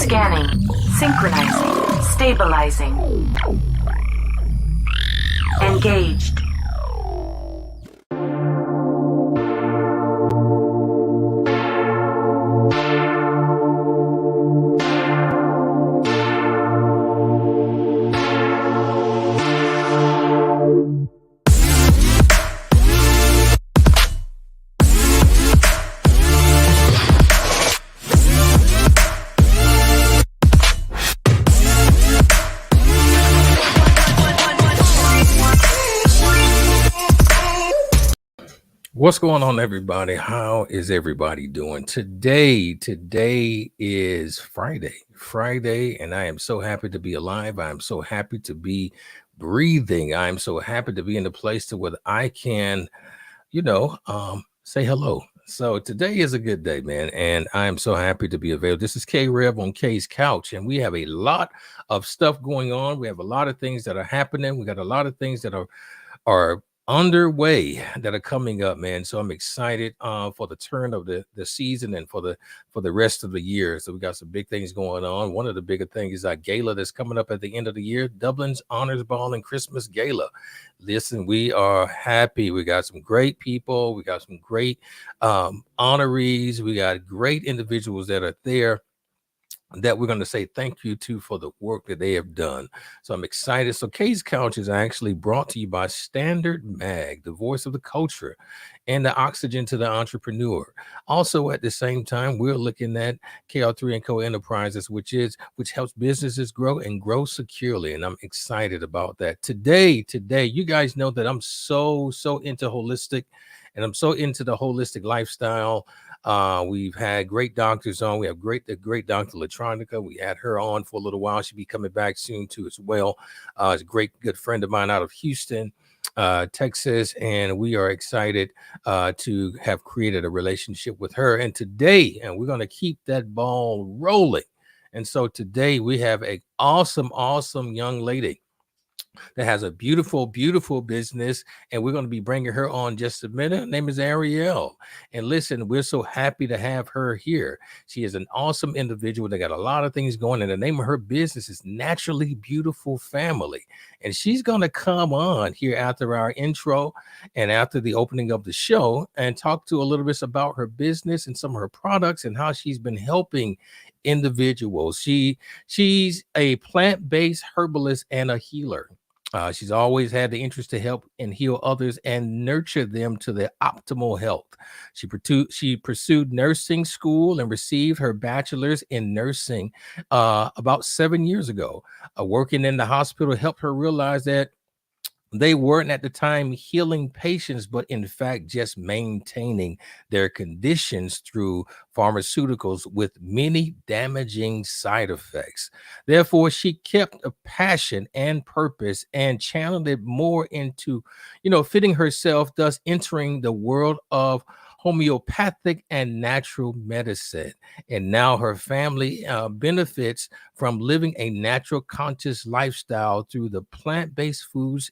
Scanning, synchronizing, stabilizing. Engaged. What's going on, everybody? How is everybody doing today? Today is Friday, and I am so happy to be alive. I am so happy to be breathing. I am so happy to be in a place to where I can, say hello. So today is a good day, man, and I am so happy to be available. This is K Rev on K's Couch, and we have a lot of stuff going on. We have a lot of things that are happening. We got a lot of things that are underway that are coming up, man. So I'm excited for the turn of the season and for the rest of the year. So we got some big things going on. One of the bigger things is our gala that's coming up at the end of the year, Dublin's Honors Ball and Christmas Gala. Listen, we are happy. We got some great people. We got some great honorees. We got great individuals that are there that we're going to say thank you to for the work that they have done. So I'm excited. So K's Couch is actually brought to you by Standard Mag, the voice of the culture and the oxygen to the entrepreneur. Also, at the same time, we're looking at KR3 & Co. Enterprises, which helps businesses grow and grow securely. And I'm excited about that. Today, you guys know that I'm so into holistic, and I'm so into the holistic lifestyle. We've had great doctors on. We have the great Dr. Latronica. We had her on for a little while. She'll be coming back soon too as well. She's a good friend of mine out of Houston, Texas, and we are excited to have created a relationship with her. And today, we're going to keep that ball rolling. And so today we have an awesome young lady that has a beautiful business, and we're going to be bringing her on just a minute. Her name is Arielle, and listen, we're so happy to have her here. She is an awesome individual that got a lot of things going, and the name of her business is Naturally Beautiful Family, and she's going to come on here after our intro and after the opening of the show and talk to a little bit about her business and some of her products and how she's been helping individuals. She's a plant-based herbalist and a healer. She's always had the interest to help and heal others and nurture them to their optimal health. She pursued nursing school and received her bachelor's in nursing about 7 years ago. Working in the hospital helped her realize that they weren't at the time healing patients, but in fact, just maintaining their conditions through pharmaceuticals with many damaging side effects. Therefore, she kept a passion and purpose and channeled it more into, fitting herself, thus entering the world of homeopathic and natural medicine. And now her family benefits from living a natural conscious lifestyle through the plant-based foods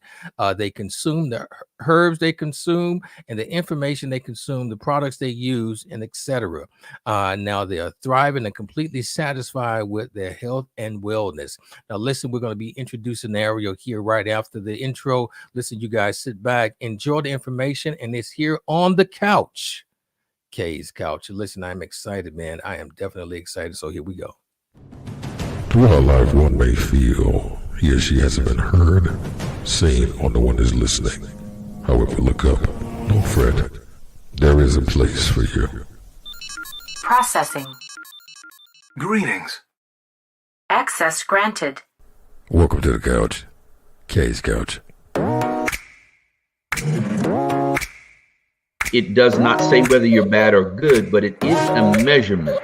they consume, the herbs they consume, and the information they consume, the products they use, and etc. Now they are thriving and completely satisfied with their health and wellness. Now listen, we're going to be introducing Arielle here right after the intro. Listen, you guys sit back, enjoy the information, and it's here on the couch. K's Couch. Listen, I'm excited, man. I am definitely excited. So here we go. Throughout life, one may feel he or she hasn't been heard, seen, or no one is listening. However, look up. Don't fret. There is a place for you. Processing. Greetings. Access granted. Welcome to the couch. K's Couch. It does not say whether you're bad or good, but it is a measurement.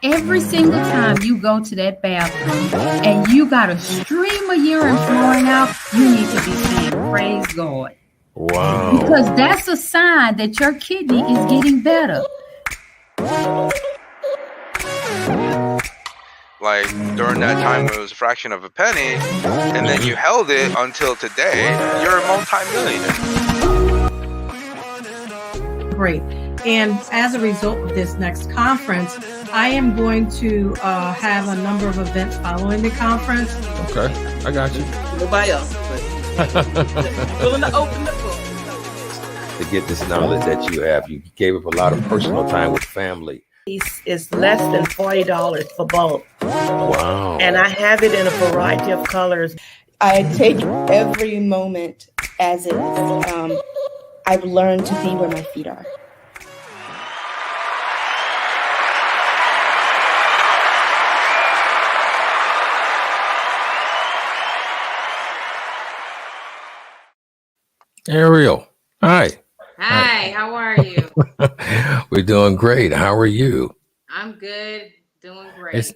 Every single time you go to that bathroom and you got a stream of urine flowing out, you need to be saying, praise God. Wow. Because that's a sign that your kidney is getting better. Like during that time when it was a fraction of a penny, and then you held it until today, you're a multi-millionaire. Great. And as a result of this next conference, I am going to have a number of events following the conference. Okay, I got you. Nobody else. Willing to open the book. To get this knowledge that you have, you gave up a lot of personal time with family. It's less than $40 for both. Wow. And I have it in a variety of colors. I take every moment as is. I've learned to be where my feet are. Arielle, hi. Hi, how are you? We're doing great. How are you? I'm good, doing great.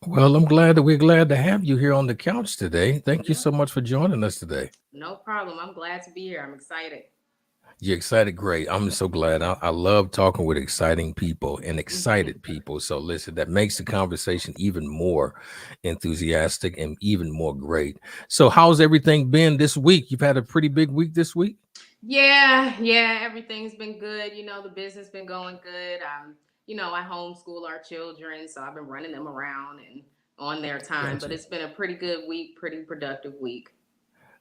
Well, we're glad to have you here on the couch today. Thank you so much for joining us today. No problem. I'm glad to be here. I'm excited. You're excited? Great. I'm so glad. I love talking with exciting people and excited people. So listen, that makes the conversation even more enthusiastic and even more great. So how's everything been this week? You've had a pretty big week this week? Yeah, everything's been good. The business been going good. I homeschool our children, so I've been running them around and on their time. Gotcha. But it's been a pretty good week, pretty productive week.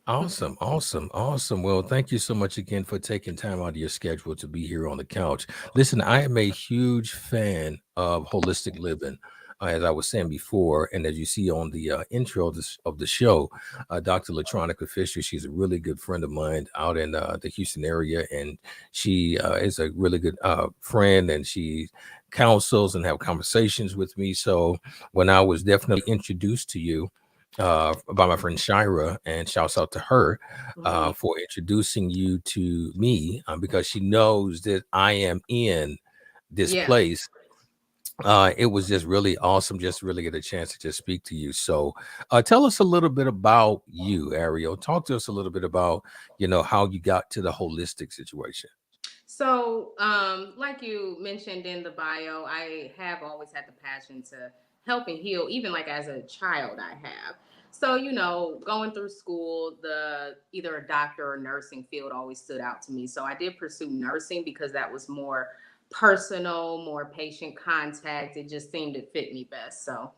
Awesome. Well, thank you so much again for taking time out of your schedule to be here on the couch. Listen, I am a huge fan of holistic living, as I was saying before, and as you see on the intro of the show, Dr. Latronica Fisher, she's a really good friend of mine out in the Houston area, and she is a really good friend, and she counsels and have conversations with me. So when I was definitely introduced to you, by my friend Shira, and shouts out to her for introducing you to me, because she knows that I am in this place. It was just really awesome just to really get a chance to just speak to you. So tell us a little bit about you, Arielle. Talk to us a little bit about, how you got to the holistic situation. So, like you mentioned in the bio, I have always had the passion to help and heal, even like as a child I have. So, going through school, either a doctor or nursing field always stood out to me. So I did pursue nursing because that was more personal, more patient contact. It just seemed to fit me best. So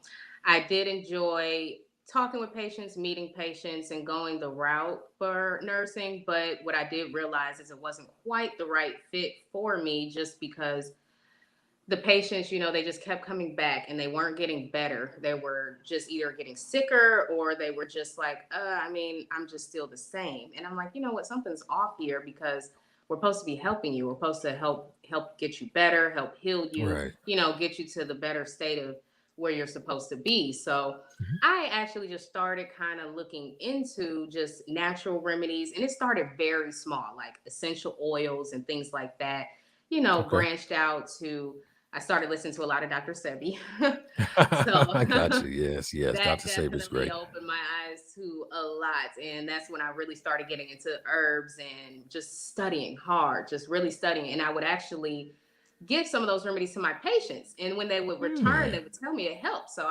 I did enjoy talking with patients, meeting patients, and going the route for nursing. But what I did realize is it wasn't quite the right fit for me, just because the patients, they just kept coming back and they weren't getting better. They were just either getting sicker or they were just like, I'm just still the same. And I'm like, you know what, something's off here, because we're supposed to be helping you. We're supposed to help get you better, help heal you, Right. Get you to the better state of where you're supposed to be. So I actually just started kind of looking into just natural remedies, and it started very small, like essential oils and things like that, Okay. branched out to, I started listening to a lot of Dr. Sebi. I got you. Yes. That Dr. Saber's definitely great. opened my eyes to a lot. And that's when I really started getting into herbs and just studying hard, just really studying. And I would actually give some of those remedies to my patients. And when they would return, they would tell me it helped. So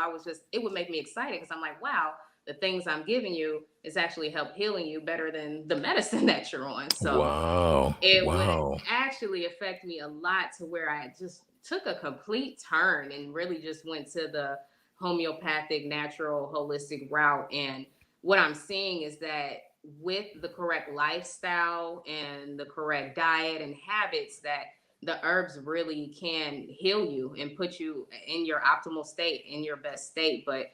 it would make me excited, because I'm like, wow, the things I'm giving you is actually help healing you better than the medicine that you're on. So it would actually affect me a lot, to where I just took a complete turn and really just went to the homeopathic, natural, holistic route. And what I'm seeing is that with the correct lifestyle and the correct diet and habits, that the herbs really can heal you and put you in your optimal state, in your best state. But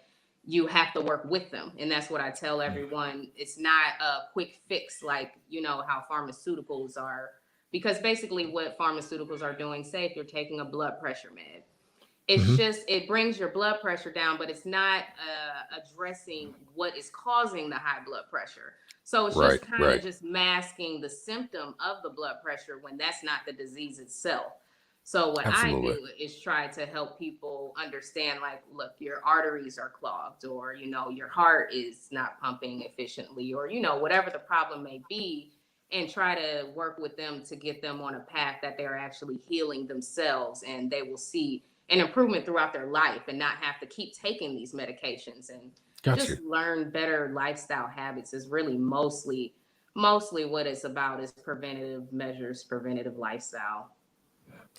you have to work with them. And that's what I tell everyone. It's not a quick fix, like, how pharmaceuticals are. Because basically what pharmaceuticals are doing, say if you're taking a blood pressure med, it's just, it brings your blood pressure down, but it's not addressing what is causing the high blood pressure. So it's just kind of just masking the symptom of the blood pressure, when that's not the disease itself. So what I do is try to help people understand, like, look, your arteries are clogged, or, your heart is not pumping efficiently, or, whatever the problem may be, and try to work with them to get them on a path that they're actually healing themselves, and they will see an improvement throughout their life and not have to keep taking these medications, and just learn better lifestyle habits is really mostly what it's about, is preventative measures, preventative lifestyle.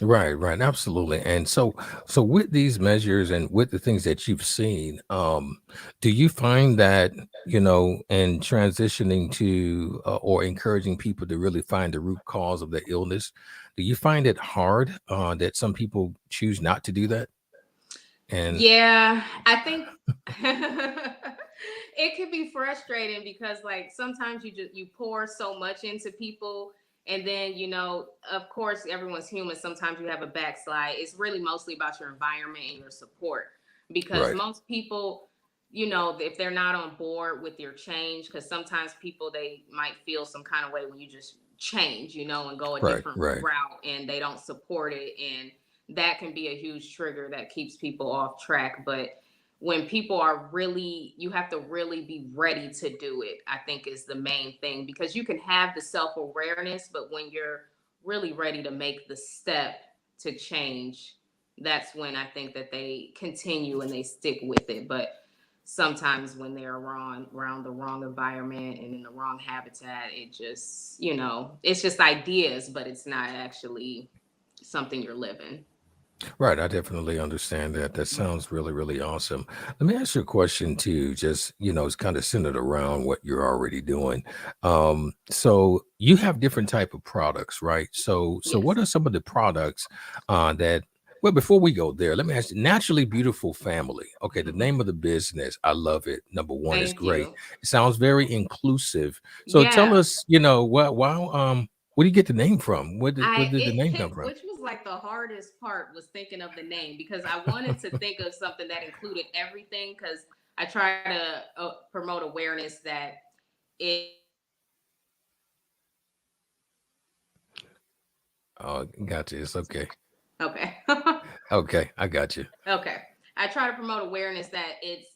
Right, absolutely. And so with these measures and with the things that you've seen, do you find that, in transitioning to or encouraging people to really find the root cause of the illness, do you find it hard that some people choose not to do that? And Yeah, I think it can be frustrating because like sometimes you pour so much into people and then of course everyone's human, sometimes you have a backslide. It's really mostly about your environment and your support because right, most people if they're not on board with your change, because sometimes people they might feel some kind of way when you just change and go a different right. route and they don't support it, and that can be a huge trigger that keeps people off track. But when people are really, you have to really be ready to do it, I think is the main thing, because you can have the self-awareness, but when you're really ready to make the step to change, that's when I think that they continue and they stick with it. But sometimes when they're around the wrong environment and in the wrong habitat, it just it's just ideas, but it's not actually something you're living. Right, I definitely understand that. That sounds really, really awesome. Let me ask you a question too, just, it's kind of centered around what you're already doing. So you have different type of products, right? So what Yes. are some of the products that well, before we go there, let me ask you, Naturally Beautiful Family. Okay, the Mhm. name of the business, I love it. Number one is Thank great. you. It sounds very inclusive. So tell Yeah. us, where do you get the name from? Where did the name come from? Which was like the hardest part, was thinking of the name, because I wanted to think of something that included everything, because I try to promote awareness that it Oh, gotcha. It's okay. okay. Okay, I got you. Okay. I try to promote awareness that it's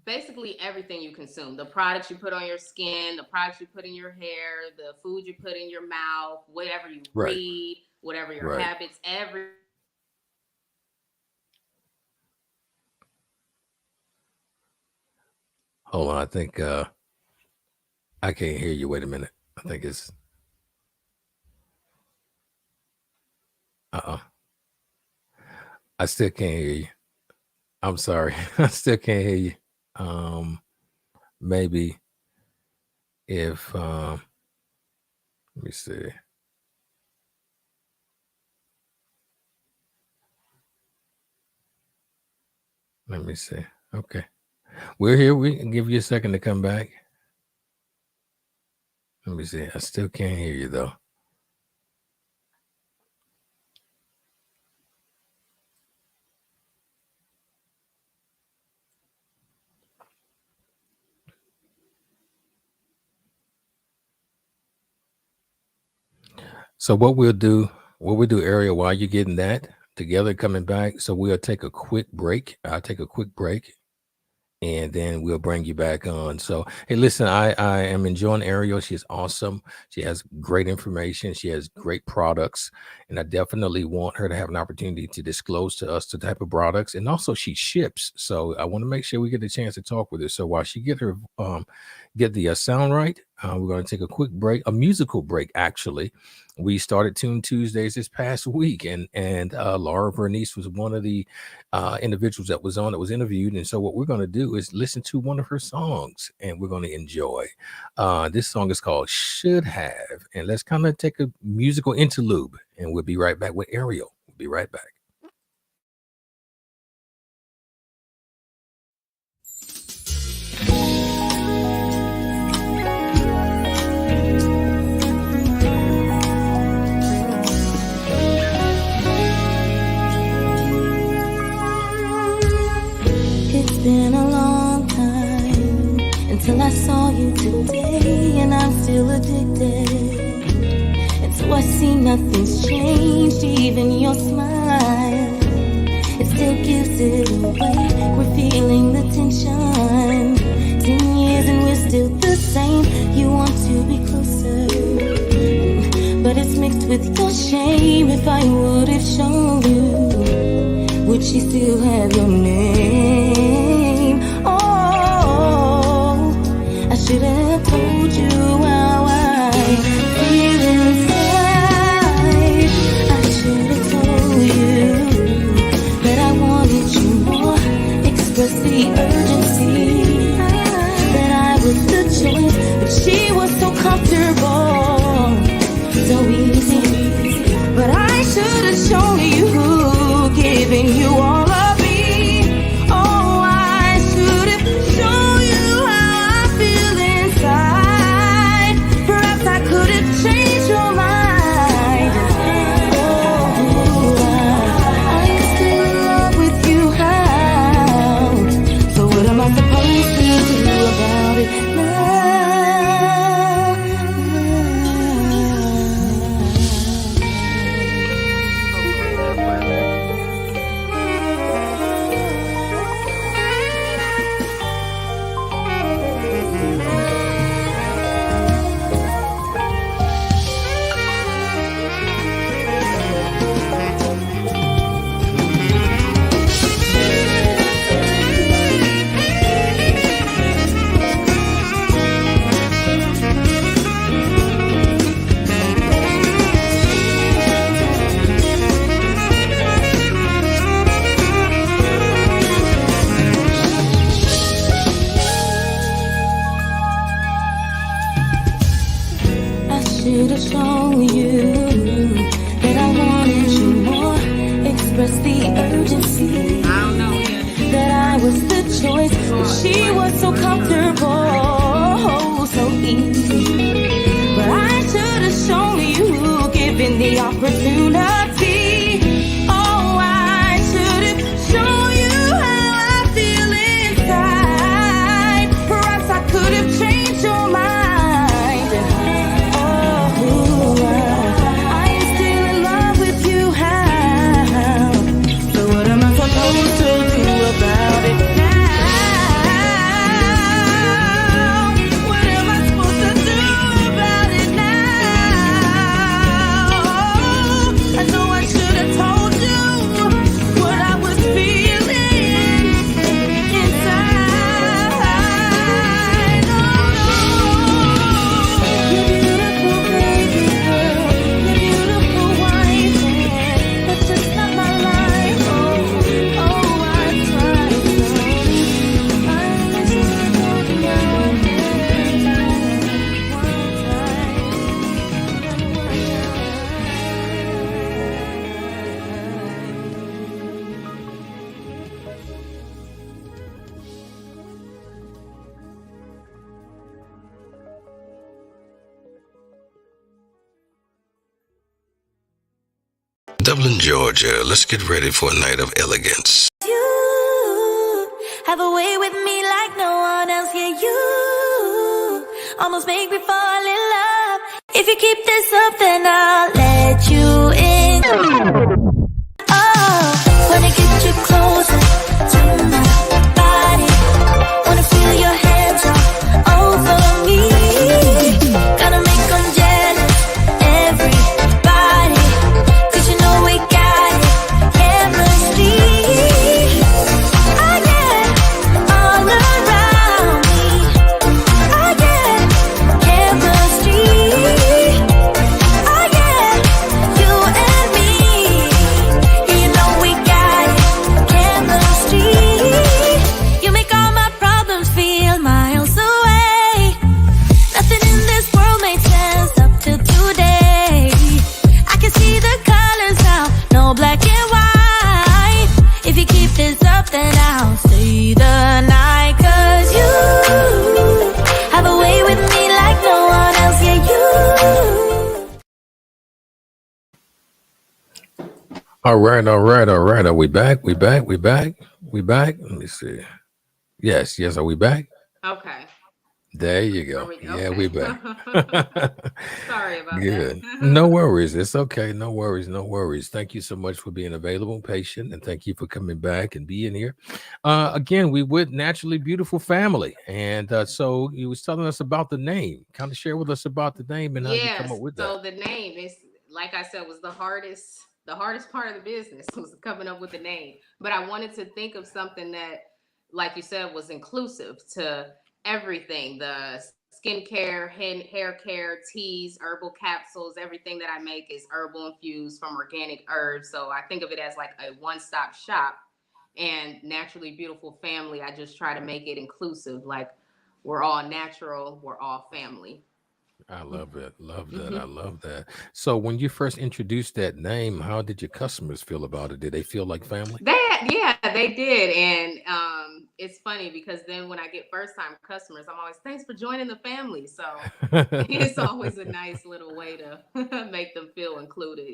basically everything you consume. The products you put on your skin, the products you put in your hair, the food you put in your mouth, whatever you Right, read, whatever your right. habits, every Hold on, I think I can't hear you. Wait a minute. I think it's uh-uh. I still can't hear you. I'm sorry. I still can't hear you. Maybe if let me see. Let me see. Okay. We're here. We can give you a second to come back. Let me see. I still can't hear you though. So what we do, Ariel, while you're getting that together, coming back. So we'll take a quick break. I'll take a quick break and then we'll bring you back on. So, hey, listen, I am enjoying Ariel. She's awesome. She has great information. She has great products, and I definitely want her to have an opportunity to disclose to us the type of products. And also, she ships, so I want to make sure we get a chance to talk with her. So while she get the sound right, we're going to take a quick break, a musical break, actually. We started Tune Tuesdays this past week, and Laura Vernice was one of the individuals that was interviewed. And so what we're going to do is listen to one of her songs, and we're going to enjoy. This song is called Should Have. And let's kind of take a musical interlude, and we'll be right back with Ariel. We'll be right back. It's been a long time until I saw you today, and I'm still addicted. And so I see nothing's changed, even your smile. It still gives it away. We're feeling the tension. 10 years and we're still the same. You want to be closer, but it's mixed with your shame. If I would have shown you, would she still have your name? Oh, I should have told you how I feel inside. I should have told Dublin, Georgia. Let's get ready for a night of elegance. You have a way with me like no one else. Yeah, you almost make me fall in love. If you keep this up, then I'll let you in. Oh, wanna get you closer to my body. Wanna feel your hands all over me. Gotta make them jealous, everybody. 'Cause you know we got it, chemistry. Oh yeah, all around me. Oh yeah, chemistry. Oh yeah, you and me. Yeah, you know we got it, chemistry. You make all my problems feel miles away. Nothing in this world made sense up till today. I can see the colors now, no black and white. If you keep this up, then I'll stay the night. 'Cause you have a way with me like no one else. Yeah, you. All right. Are we back? We back? Let me see. Yes. Are we back? Okay. There you Are go. we? Yeah, Okay. we back. Sorry about Good. that. No worries. It's okay. No worries. Thank you so much for being available, patient, and thank you for coming back and being here. Again, we with Naturally Beautiful Family, and so you was telling us about the name. Kind of share with us about the name and how you come Yes. up with that. So the name is, like I said, was the hardest part of the business was coming up with the name. But I wanted to think of something that, like you said, was inclusive to everything: the skincare, hair care, teas, herbal capsules. Everything that I make is herbal infused from organic herbs. So I think of it as like a one-stop shop. And Naturally Beautiful Family, I just try to make it inclusive. Like, we're all natural, we're all family. I love it. Love that. I Mhm. love that. So when you first introduced that name, how did your customers feel about it? Did they feel like family? Yeah, they did. And it's funny because then when I get first time customers, I'm always, thanks for joining the family. So it's always a nice little way to make them feel included,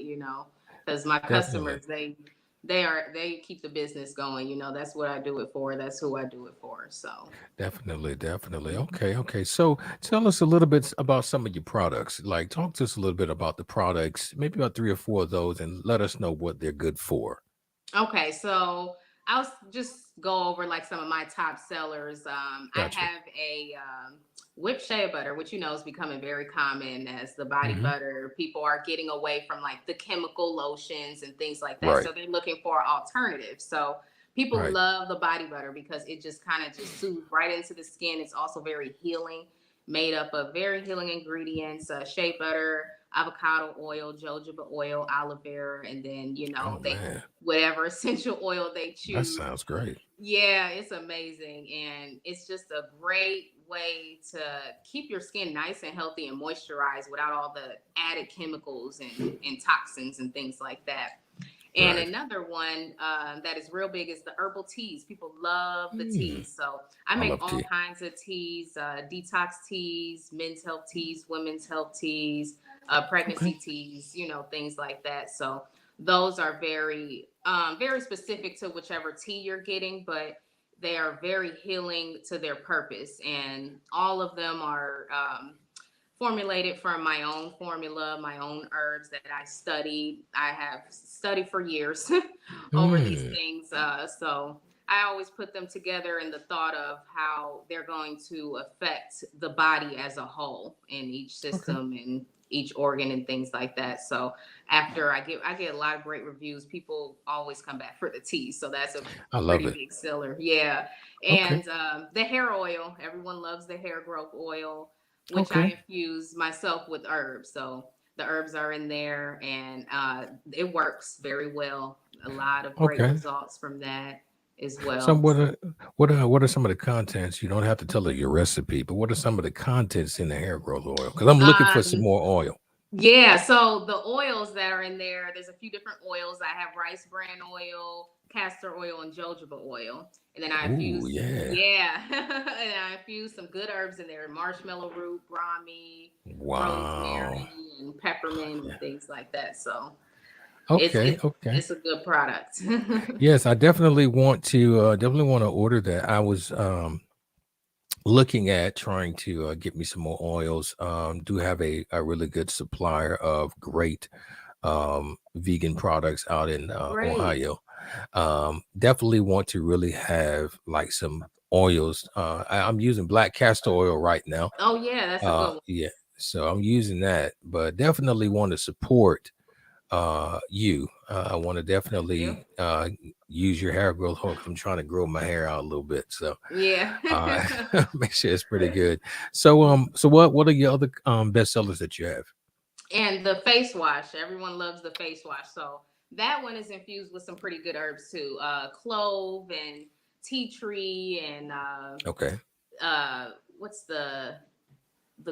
because my Definitely. customers, they keep the business going. That's what I do it for. That's who I do it for. So Definitely. mhm. Okay. So tell us a little bit about some of your products. Like, talk to us a little bit about the products, maybe about 3 or 4 of those, and let us know what they're good for. Okay, so just go over like some of my top sellers. I Gotcha. have a whipped shea butter, which is becoming very common as the body Hmm. butter. People are getting away from like the chemical lotions and things like that, Right. so they're looking for alternatives. So people Right. love the body butter because it just kind of just soothes right into the skin. It's also very healing, made up of very healing ingredients: shea butter, avocado oil, jojoba oil, aloe vera, and then Oh they man, whatever essential oil they that choose. sounds great. Yeah, it's amazing. And it's just a great way to keep your skin nice and healthy and moisturized without all the added chemicals and toxins and things like that. And Right. another one that is real big is the herbal teas. People love the Mm, teas. So I I make love all tea. kinds of teas: detox teas, men's health teas, women's health teas, Okay. pregnancy teas, things like that. So those are very specific to whichever tea you're getting, but they are very healing to their purpose. And all of them are formulated from my own formula, my own herbs that I studied. I have studied for years over these Mm, things. So I always put them together in the thought of how they're going to affect the body as a whole in each okay. system and each organ and things like that. So after I get a lot of great reviews. People always come back for the tea. So that's a I love pretty it. big seller. Yeah. Okay. And the hair oil, everyone loves the hair growth oil, which I Okay. infuse myself with herbs. So the herbs are in there, and it works very well. A lot of great Okay. results from that as So well. what are some of the contents? You don't have to tell us your recipe, but what are some of the contents in the hair growth oil? Because I'm looking for some Um, more oil. Yeah, so the oils that are in there's a few different oils. I have rice bran oil, castor oil, and jojoba oil. And then I Ooh, infuse, yeah. yeah, and I infuse some good herbs in there: marshmallow root, brahmi, Wow. rosemary, and peppermint, and things like that. So It's Okay, it's okay. it's a good product. Yes, I definitely want to order that. I was looking at trying to get me some more oils. Do have a really good supplier of great vegan products out in Great. Ohio. Definitely want to really have like some oils. I'm using black castor oil right now. Oh yeah, that's a good one. Yeah, so I'm using that, but definitely want to support you. I want to Thank you. definitely use your hair growth hormone 'cause I'm trying to grow my hair out a little bit. So Yeah. uh make sure it's pretty good. So what are your other bestsellers that you have? And the face wash, everyone loves the face wash. So that one is infused with some pretty good herbs too. Clove and tea tree and Okay, what's the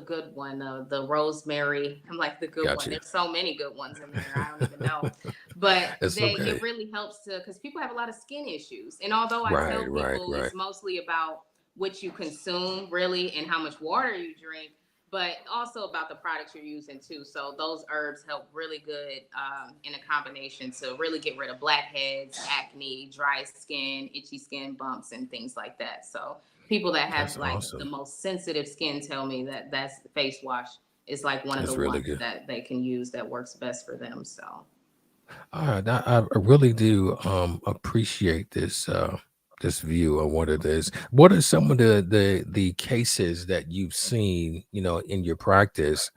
good one? The rosemary. I'm like the good got one. you. There's so many good ones in there. I don't even know. But It's it okay. really helps to because people have a lot of skin issues. And although I tell Right, right, people right. it's mostly about what you consume really and how much water you drink, but also about the products you're using too. So those herbs help really good in a combination to really get rid of blackheads, acne, dry skin, itchy skin bumps, and things like that. So people that have That's like the awesome. most sensitive skin tell me that that's the face wash is like one of the That's really ones good. that they can use that works best for them. So All right, I really do appreciate this view of what it is. What are some of the cases that you've seen, in your practice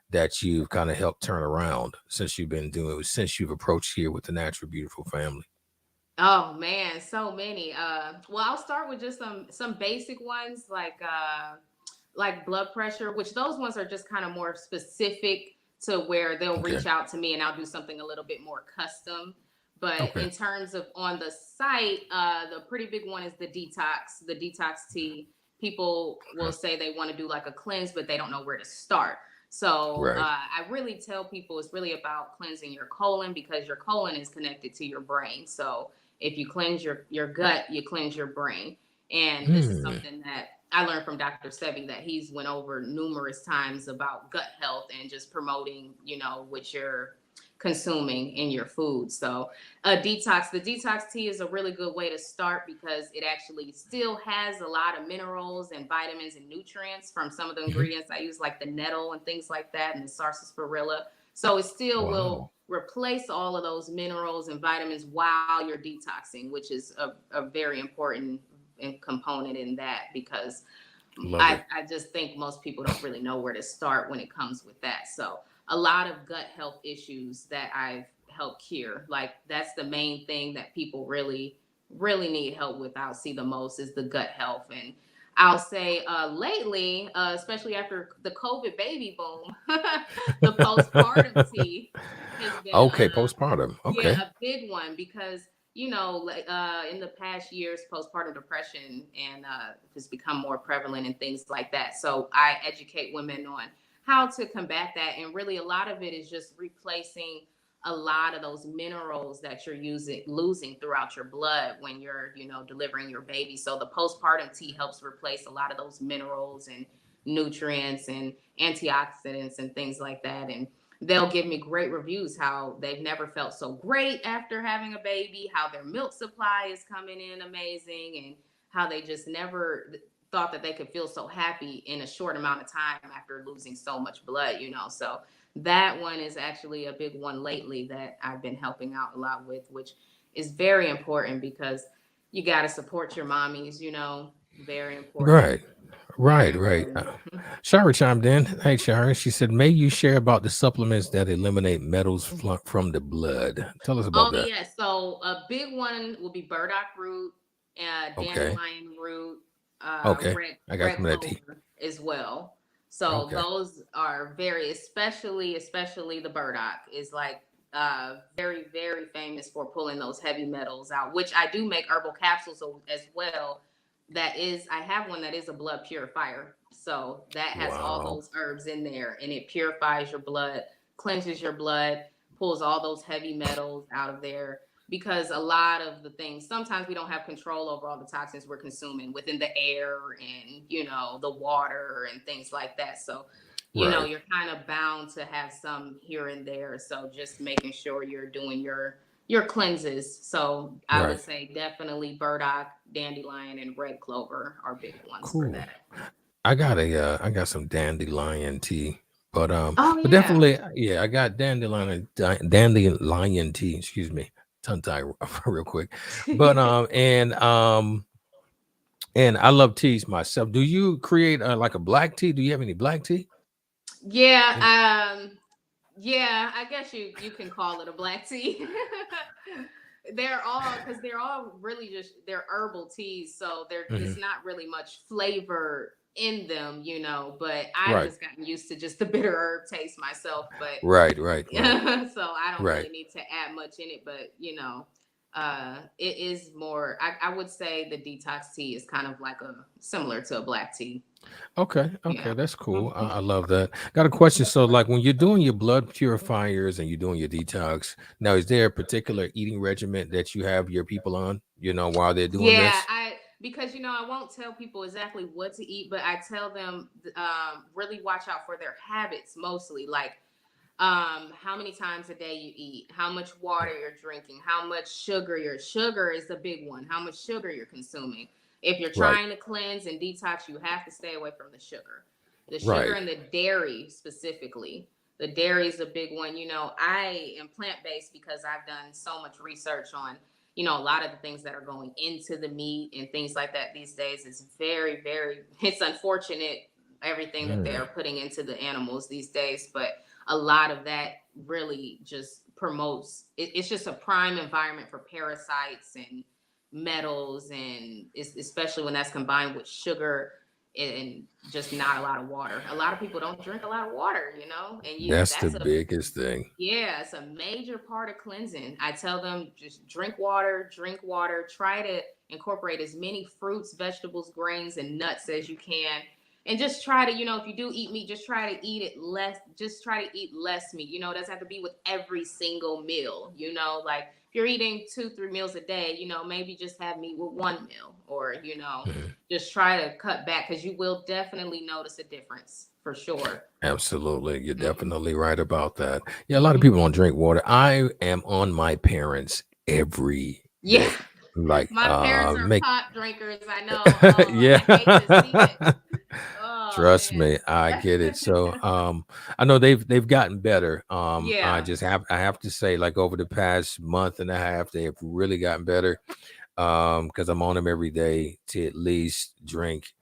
that you've kind of helped turn around since you've approached here with the Natural Beautiful Family? oh man, so many. Well, I'll start with just some basic ones like blood pressure, which those ones are just kind of more specific to where they'll Okay. reach out to me and I'll do something a little bit more custom. But Okay. in terms of on the site, the pretty big one is the detox tea. People will Okay. say they want to do like a cleanse, but they don't know where to start. So Right. I really tell people it's really about cleansing your colon because your colon is connected to your brain. So if you cleanse your gut, you cleanse your brain. And this is Hmm. something that I learned from Dr. Sebi that he's went over numerous times about gut health and just promoting, what you're consuming in your food. So the detox tea is a really good way to start because it actually still has a lot of minerals and vitamins and nutrients from some of the Hmm. ingredients I use, like the nettle and things like that, and the sarsaparilla. So it still will Wow. replace all of those minerals and vitamins while you're detoxing, which is a very important component in that because Love it. I just think most people don't really know where to start when it comes with that. So a lot of gut health issues that I've helped cure, like that's the main thing that people really, really need help with. I'll see the most is the gut health. And I'll say lately, especially after the COVID baby boom, the postpartum tea has been Okay. Postpartum. yeah, Okay. a big one because like in the past years, postpartum depression and has become more prevalent and things like that. So I educate women on how to combat that, and really a lot of it is just replacing a lot of those minerals that you're losing throughout your blood when you're delivering your baby. So the postpartum tea helps replace a lot of those minerals and nutrients and antioxidants and things like that. And they'll give me great reviews how they've never felt so great after having a baby, how their milk supply is coming in amazing, and how they just never thought that they could feel so happy in a short amount of time after losing so much blood. So that one is actually a big one lately that I've been helping out a lot with, which is very important because you got to support your mommies. Very important. Right. Very Right. Right. important. Shari chimed in. Hey, Shari. She said, "May you share about the supplements that eliminate metals from the blood." Tell us about Oh that. yeah, so a big one will be burdock root, Okay. dandelion root, Okay. I got red some of that tea. clover as well. So Okay. those are especially the burdock is like very very famous for pulling those heavy metals out. Which I do make herbal capsules as well. I have one that is a blood purifier. So that has all Wow. those herbs in there, and it purifies your blood, cleanses your blood, pulls all those heavy metals out of there because a lot of the things sometimes we don't have control over all the toxins we're consuming within the air and the water and things like that. So Right. you're kind of bound to have some here and there. So just making sure you're doing your cleanses. So I would Right. say definitely burdock, dandelion, and red clover are big ones for Cool. that. I got some dandelion tea, Oh but yeah. definitely, yeah, I got dandelion tea. Excuse me, tongue tie real quick, but and I love teas myself. Do you create like a black tea? Do you have any black tea? And- Yeah, yeah, I guess you can call it a black tea. They're all really just they're herbal teas, so there's Mhm. not really much flavor in them, but I've Right, just gotten used to just the bitter herb taste myself, but right, right, right, so I don't right. really need to add much in it, but it is more I would say the detox tea is kind of like a similar to a black tea. Okay, Yeah. okay, that's cool. Mhm. I love that. Got a question. So, like, when you're doing your blood purifiers and you're doing your detox, now is there a particular eating regimen that you have your people on? While they're doing Yeah, this? because I won't tell people exactly what to eat, but I tell them really watch out for their habits mostly, like how many times a day you eat, how much water you're drinking, how much sugar is the big one, how much sugar you're consuming. If you're Right, trying to cleanse and detox, you have to stay away from the sugar right. and the dairy specifically. The dairy is a big one. I am plant-based because I've done so much research on a lot of the things that are going into the meat and things like that these days. Is very, very, it's unfortunate everything that they Mm, are putting into the animals these days, but a lot of that really just promotes it's just a prime environment for parasites and metals, and especially when that's combined with sugar and just not a lot of water. A lot of people don't drink a lot of water, and that's the that's a biggest thing. yeah, it's a major part of cleansing. I tell them just drink water, try to incorporate as many fruits, vegetables, grains, and nuts as you can. And just try to, if you do eat meat, just try to eat it less, just try to eat less meat. It doesn't have to be with every single meal, like if you're eating 2, 3 meals a day, maybe just have meat with one meal, or, Mhm. just try to cut back because you will definitely notice a difference for sure. Absolutely. You're Mhm. definitely right about that. Yeah, a lot of Mhm. people don't drink water. I am on my parents every Yeah. day. Like, My parents are make pop drinkers. I know. Oh, yeah. I hate to see it. Oh Trust me, I man. get it. So, I know they've gotten better. Yeah. I have to say, like over the past month and a half, they have really gotten better. Because I'm on them every day to at least drink.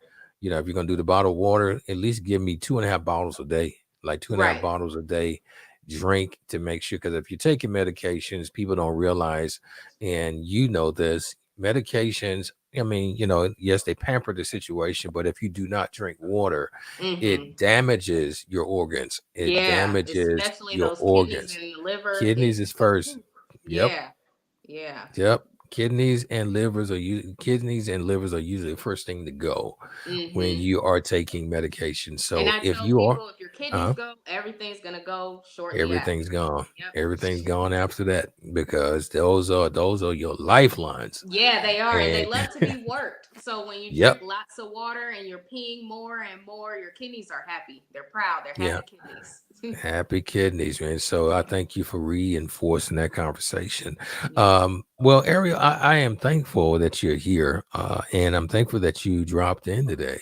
If you're gonna do the bottled water, at least give me 2.5 bottles a day, like two and a half Right. bottles a day. Drink to make sure, because if you're taking medications, people don't realize, and this, medications. I mean, yes, they pamper the situation, but if you do not drink water, Hmm. it damages your organs. It Yeah. damages Especially your those kidneys organs. and the liver. Kidneys is first. Yep. Yeah. Yeah. Yep. Kidneys and livers are usually the first thing to go when Hmm. you are taking medication. And So I if tell you are, people if your kidneys uh go, everything's gonna go shortly everything's after. gone. Yep. Everything's gone after that, because those are your lifelines. Yeah, they are. And they And love to be worked. So when you drink yep, lots of water and you're peeing more and more, your kidneys are happy. They're proud. They're yeah, happy kidneys. happy kidneys, man. So I thank you for reinforcing that conversation. Yeah. Well, Ariel, I am thankful that you're here, and I'm thankful that you dropped in today.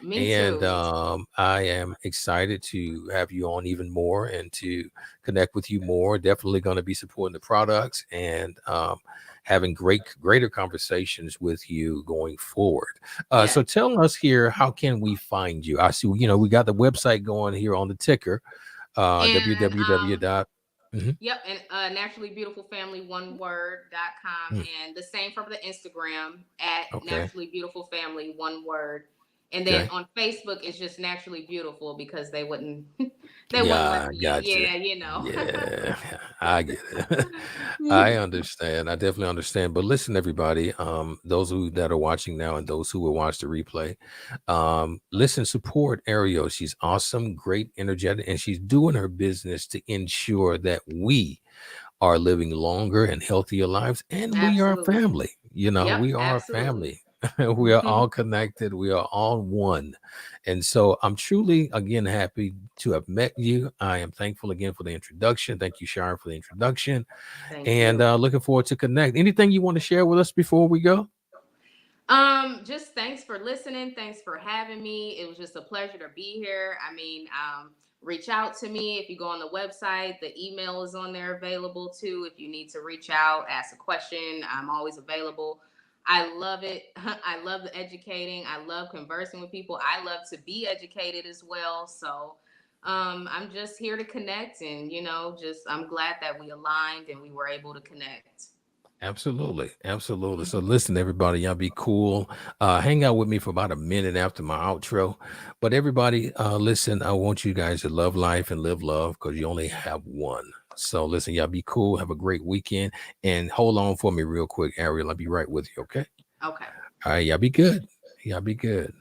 Me And too. Me too. I am excited to have you on even more and to connect with you more. Definitely going to be supporting the products and having greater conversations with you going forward. Yeah. So tell us here, how can we find you? I see, we got the website going here on the ticker, And www dot. Mhm. yep, and naturally beautiful family one word.com, Mm. and the same for the Instagram at Okay. naturally beautiful family one word. And then Okay. on Facebook it's just naturally beautiful because they wouldn't they wouldn't let Yeah, I me got you. yeah, Yeah, I get it. I understand. I definitely understand. But listen, everybody, those that are watching now and those who will watch the replay, listen, support Arielle. She's awesome, great, energetic, and she's doing her business to ensure that we are living longer and healthier lives, and we are a Absolutely. family. Yep, We are a absolutely. family. We are all connected. We are all one. And so I'm truly, again, happy to have met you. I am thankful again for the introduction. Thank you, Sharon, for the introduction. Thank And you. looking forward to connect. Anything you want to share with us before we go? Just thanks for listening. Thanks for having me. It was just a pleasure to be here. I mean, reach out to me if you go on the website. The email is on there available too. If you need to reach out, ask a question, I'm always available. I love it. I love the educating. I love conversing with people. I love to be educated as well. So I'm just here to connect, and I'm glad that we aligned and we were able to connect. Absolutely. Absolutely. So listen, everybody, y'all be cool. Hang out with me for about a minute after my outro. But everybody, listen, I want you guys to love life and live love because you only have one. So listen, y'all be cool. Have a great weekend. And hold on for me real quick, Arielle. I'll be right with you, okay? Okay. All right, y'all be good. Y'all be good.